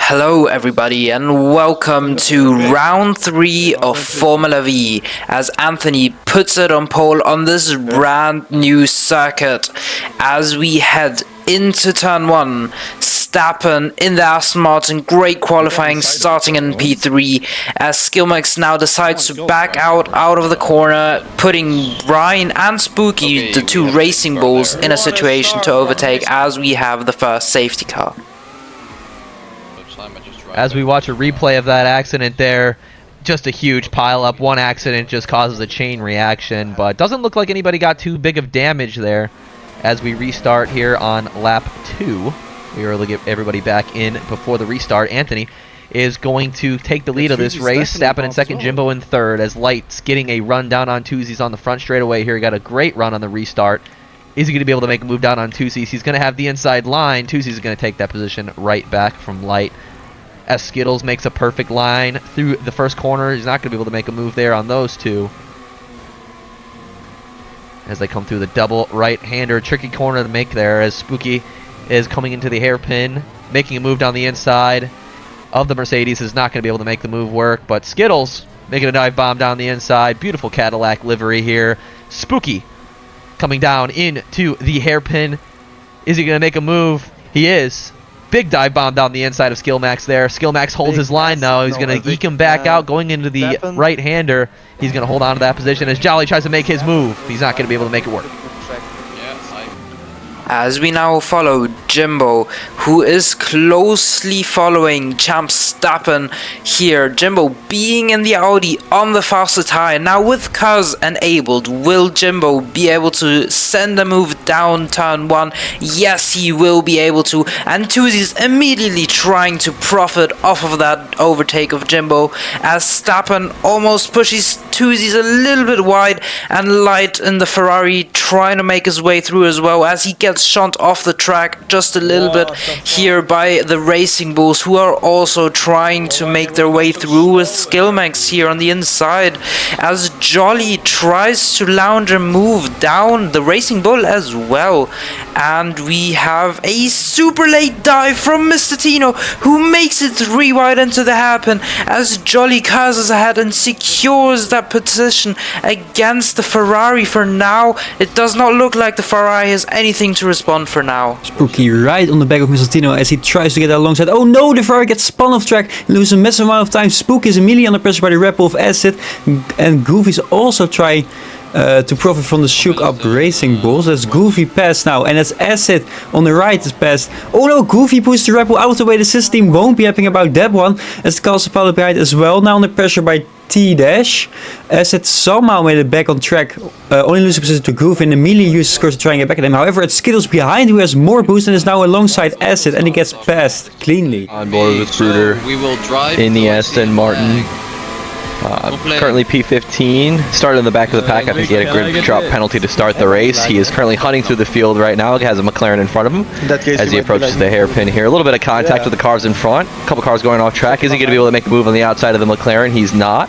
Hello everybody and welcome to round 3 of Formula V as Anthony puts it on pole on this brand new circuit as we head into turn 1. Stappen in the Aston Martin, great qualifying starting in P3 as Skillmax now decides to back out of the corner, putting Ryan and Spooky, the two racing bulls, in a situation to overtake as we have the first safety car. As we watch a replay of that accident there, just a huge pileup. One accident just causes a chain reaction, but doesn't look like anybody got too big of damage there. As we restart here on lap 2, we will get everybody back in before the restart. Anthony is going to take the lead of this race. Stappen in second, Jimbo in third, as Light's getting a run down on Twosies on the front straightaway here. He got a great run on the restart. Is he going to be able to make a move down on Twosies? He's going to have the inside line. Twosies is going to take that position right back from Light. As Skittles makes a perfect line through the first corner. He's not going to be able to make a move there on those two. As they come through the double right-hander, tricky corner to make there as Spooky is coming into the hairpin, making a move down the inside of the Mercedes. Is not going to be able to make the move work, but Skittles making a dive bomb down the inside. Beautiful Cadillac livery here. Spooky coming down into the hairpin. Is he going to make a move? He is. Big dive bomb down the inside of Skillmax there. Skillmax holds his line though. He's going to eke him back out going into the right-hander. He's going to hold on to that position as Jolly tries to make his move. He's not going to be able to make it work. As we now follow Jimbo, who is closely following Champ Stappen here. Jimbo being in the Audi on the faster tire. Now with Cuz enabled, will Jimbo be able to send a move down turn 1? Yes, he will be able to. And Twosies immediately trying to profit off of that overtake of Jimbo as Stappen almost pushes Twosies a little bit wide, and Light in the Ferrari trying to make his way through as well as he gets shot off the track just a little bit here by the Racing Bulls, who are also trying to make their way through with Skillmax here on the inside as Jolly tries to lounge a move down the Racing Bull as well. And we have a super late dive from Mr. Tino, who makes it 3 wide into the hairpin as Jolly curses ahead and secures that position against the Ferrari. For now, it does not look like the Ferrari has anything to respond for now. Spooky right on the back of Mr. Tino as he tries to get alongside. Oh no, the Ferrari gets spun off track, loses a massive amount of time. Spooky is immediately under pressure by the Red Bull of Acid, and Goofy's also trying to profit from the shook up Racing Bulls. That's Goofy passed now, and that's Acid on the right is passed. Oh no, Goofy pushes the Red Bull out of the way. The system won't be happy about that one as Castle Pilot behind as well. Now under pressure by T-Dash. Acid somehow made it back on track, only losing position to Goofy, and immediately uses Curse to try and get back at him. However, it's Skittles behind who has more boost and is now alongside Acid, and he gets passed cleanly. On board with Bruder in the Aston Martin. Currently P15, started in the back of the pack. I think he had a grid drop penalty to start the race. He is currently hunting through the field right now. He has a McLaren in front of him as he approaches the hairpin here. A little bit of contact with the cars in front. A couple cars going off track. Is he going to be able to make a move on the outside of the McLaren? He's not.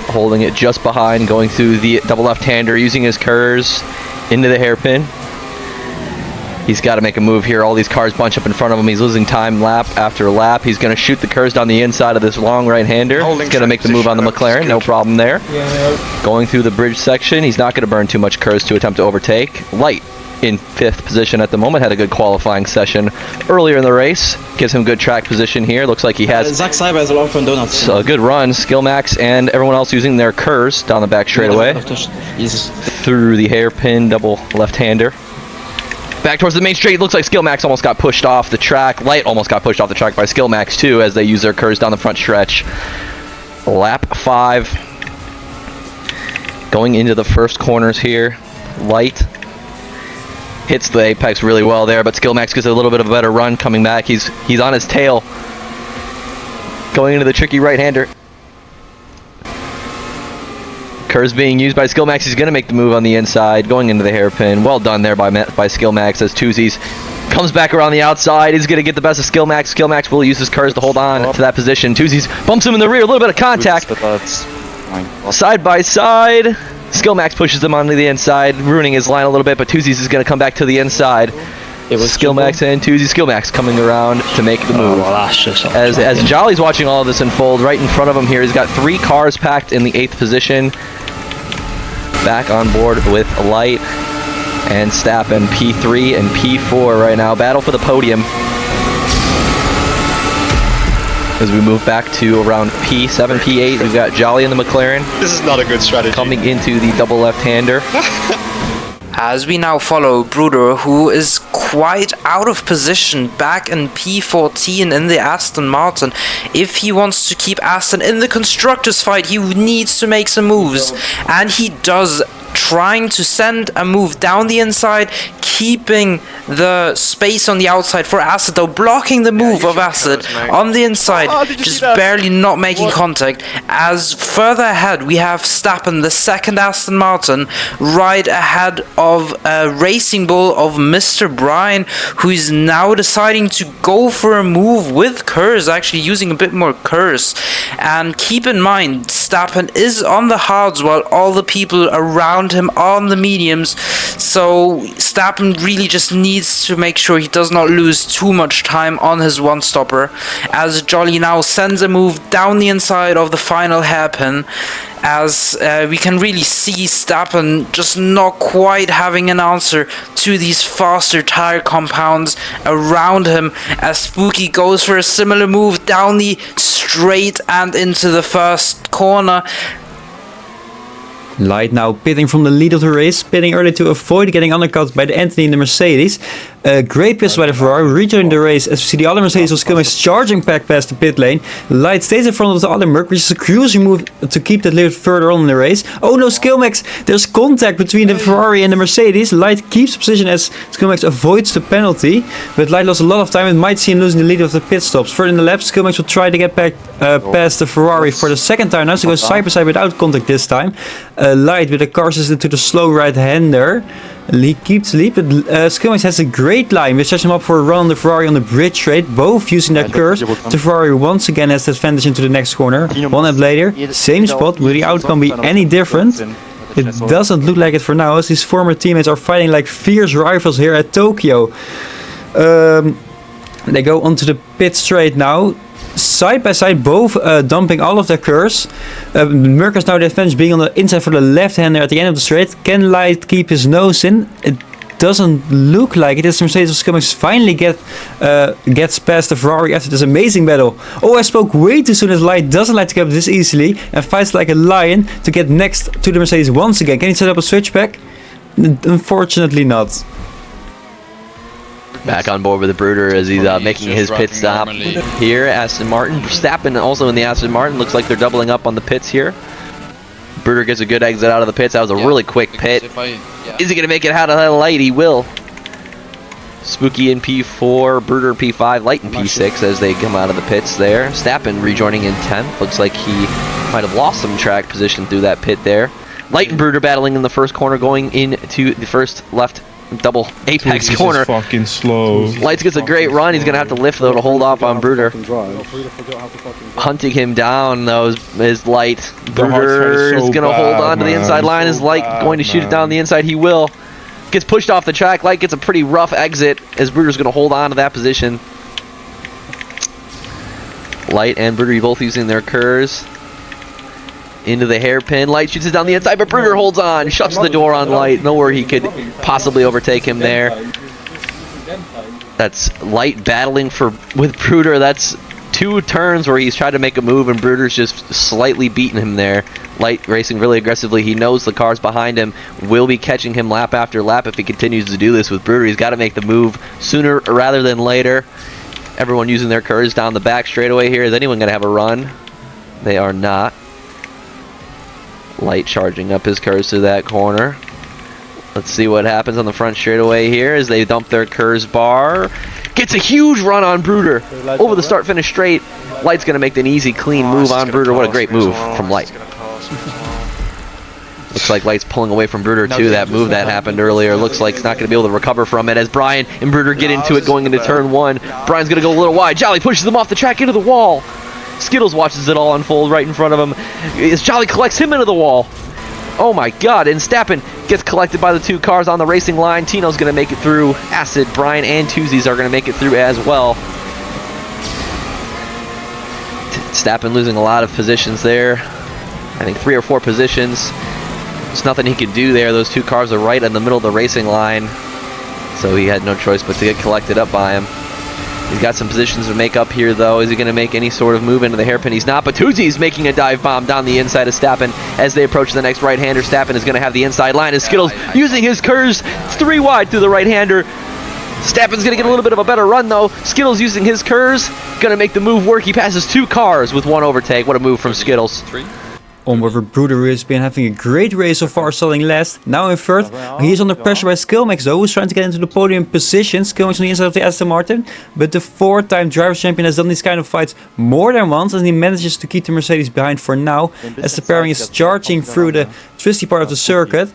Holding it just behind, going through the double left-hander, using his curves into the hairpin. He's got to make a move here. All these cars bunch up in front of him. He's losing time lap after lap. He's going to shoot the curves down the inside of this long right-hander. He's going to make the move on the McLaren. No problem there. Going through the bridge section. He's not going to burn too much curves to attempt to overtake. Light in 5th position at the moment. Had a good qualifying session earlier in the race. Gives him good track position here. Looks like he has a good run. Skillmax and everyone else using their curves down the back straightaway. Through the hairpin, double left-hander. Back towards the main straight. Looks like Skillmax almost got pushed off the track. Light almost got pushed off the track by Skillmax too as they use their curves down the front stretch. Lap 5. Going into the first corners here. Light hits the apex really well there, but Skillmax gets a little bit of a better run coming back. He's on his tail. Going into the tricky right-hander. Curves being used by Skillmax. He's going to make the move on the inside, going into the hairpin. Well done there by Skillmax as Twosies comes back around the outside. He's going to get the best of Skillmax. Skillmax will use his curves to hold on to that position. Twosies bumps him in the rear. A little bit of contact. Side by side. Skillmax pushes him onto the inside, ruining his line a little bit, but Twosies is going to come back to the inside. Skillmax and Tuesday. Skillmax coming around to make the move. Well, that's just As Jolly's watching all of this unfold, right in front of him here, he's got 3 cars packed in the 8th position. Back on board with Light and Stappen, P3 and P4 right now. Battle for the podium. As we move back to around P7, P8, we've got Jolly in the McLaren. This is not a good strategy. Coming into the double left-hander. As we now follow Bruder, who is quite out of position back in P14 in the Aston Martin. If he wants to keep Aston in the constructors fight, he needs to make some moves, and he does, trying to send a move down the inside, keeping the space on the outside for Acid, though blocking the move of Acid on the inside, just barely not making contact. As further ahead we have Stappen, the second Aston Martin, right ahead of Racing Bull of Mr. Brian, who is now deciding to go for a move with Curse, actually using a bit more Curse. And keep in mind, Stappen is on the hards while all the people around him on the mediums, so Stappen really just needs to make sure he does not lose too much time on his one stopper, as Jolly now sends a move down the inside of the final hairpin, as we can really see Stappen just not quite having an answer to these faster tire compounds around him, as Spooky goes for a similar move down the straight and into the first corner. Light now pitting from the lead of the race, pitting early to avoid getting undercut by the Anthony in the Mercedes. Great pistol by the Ferrari, rejoining the race as we see the other Mercedes was coming charging back past the pit lane. Light stays in front of the other Merc, which is a cruising move to keep that little further on in the race. Oh no, Skillmax, there's contact between the Ferrari and the Mercedes. Light keeps position as Skillmax avoids the penalty, but Light lost a lot of time and might see him losing the lead of the pit stops. Further in the lap, Skillmax will try to get back past the Ferrari for the second time now, so goes side by side without contact this time. Light with the car system to the slow right-hander. He keeps lead, but Skillmax has a great line, which sets him up for a run on the Ferrari on the bridge straight, both using their curse. The Ferrari once again has the advantage into the next corner. 1 lap later, same spot, will the outcome be any different? It doesn't look like it for now, as his former teammates are fighting like fierce rivals here at Tokyo. They go onto the pit straight now. Side by side, both dumping all of their curse. Merc has now the advantage being on the inside for the left-hander at the end of the straight. Can Light keep his nose in? It doesn't look like it. As Mercedes Cummings finally gets past the Ferrari after this amazing battle. Oh, I spoke way too soon, as Light doesn't like to get up this easily and fights like a lion to get next to the Mercedes once again. Can he set up a switchback? Unfortunately not. Back on board with the Bruder as he's making his pit stop here. Aston Martin, Stappen also in the Aston Martin. Looks like they're doubling up on the pits here. Bruder gets a good exit out of the pits. That was a really quick pit. Is he going to make it out of that Light? He will. Spooky in P4, Bruder P5, Light in P6 as they come out of the pits there. Stappen rejoining in 10th. Looks like he might have lost some track position through that pit there. Light and Bruder battling in the first corner, going into the first left double apex corner. Fucking slow. Lights gets a great run. He's gonna have to lift though to hold off on Bruder. Hunting him down though is Light. Bruder is gonna hold on to the inside line. Is Light going to shoot it down the inside? He will. Gets pushed off the track. Light gets a pretty rough exit as Bruder's gonna hold on to that position. Light and Bruder both using their curves. Into the hairpin. Light shoots it down the inside, but Bruder holds on, shuts the door on Light. Nowhere he could possibly overtake him there. That's Light battling with Bruder. That's 2 turns where he's tried to make a move and Bruder's just slightly beaten him there. Light racing really aggressively. He knows the cars behind him will be catching him lap after lap if he continues to do this with Bruder. He's got to make the move sooner rather than later. Everyone using their curves down the back straightaway here. Is anyone going to have a run? They are not. Light charging up his curves to that corner. Let's see what happens on the front straightaway here as they dump their curves bar. Gets a huge run on Bruder over the start-finish straight. Light's going to make an easy, clean move on Bruder. What a great move from Light. Looks like Light's pulling away from Bruder too. That move that happened earlier looks like he's not going to be able to recover from it as Brian and Bruder get into it going into turn 1. Brian's going to go a little wide. Jolly pushes him off the track into the wall. Skittles watches it all unfold right in front of him as Jolly collects him into the wall. Oh my god, and Stappen gets collected by the 2 cars on the racing line. Tino's going to make it through. Acid, Brian, and Tuzies are going to make it through as well. Stappen losing a lot of positions there. I think 3 or 4 positions. There's nothing he could do there. Those 2 cars are right in the middle of the racing line. So he had no choice but to get collected up by him. He's got some positions to make up here, though. Is he going to make any sort of move into the hairpin? He's not, but Tuzi's making a dive bomb down the inside of Stappen as they approach the next right-hander. Stappen is going to have the inside line as Skittles using his curves 3 wide through the right-hander. Stappen's going to get a little bit of a better run, though. Skittles using his curves, going to make the move work. He passes 2 cars with 1 overtake. What a move from Skittles. Onboard with Bruder, who has been having a great race so far, starting last, now in third. He's under pressure by Skillmax though, who's trying to get into the podium position. Skillmax on the inside of the Aston Martin, but the 4-time Drivers' Champion has done these kind of fights more than once, and he manages to keep the Mercedes behind for now, as the pairing is charging through the twisty part of the circuit.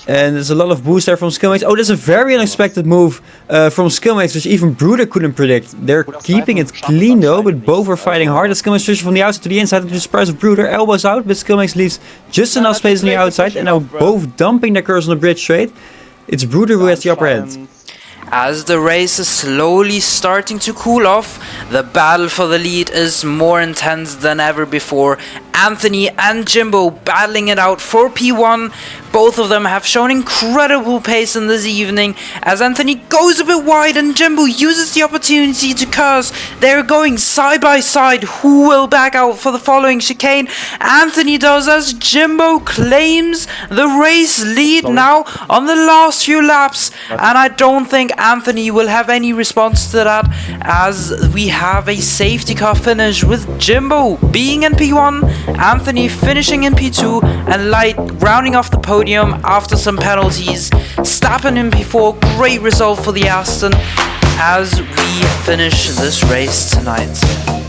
And there's a lot of boost there from Skillmax. Oh, there's a very unexpected move from Skillmax, which even Bruder couldn't predict. They're keeping it clean though, but both are fighting hard. As Skillmax switches from the outside to the inside, to the surprise of Bruder, elbows out, but Skillmax leaves just enough space on the outside, and now both dumping their cars on the bridge straight. It's Bruder who has the upper hand. As the race is slowly starting to cool off, the battle for the lead is more intense than ever before. Anthony and Jimbo battling it out for P1. Both of them have shown incredible pace in this evening, as Anthony goes a bit wide and Jimbo uses the opportunity to curse. They're going side by side. Who will back out for the following chicane? Anthony does, as Jimbo claims the race lead now on the last few laps, and I don't think Anthony will have any response to that, as we have a safety car finish with Jimbo being in P1, Anthony finishing in P2, and Light rounding off the podium after some penalties. Stappen in P4, great result for the Aston as we finish this race tonight.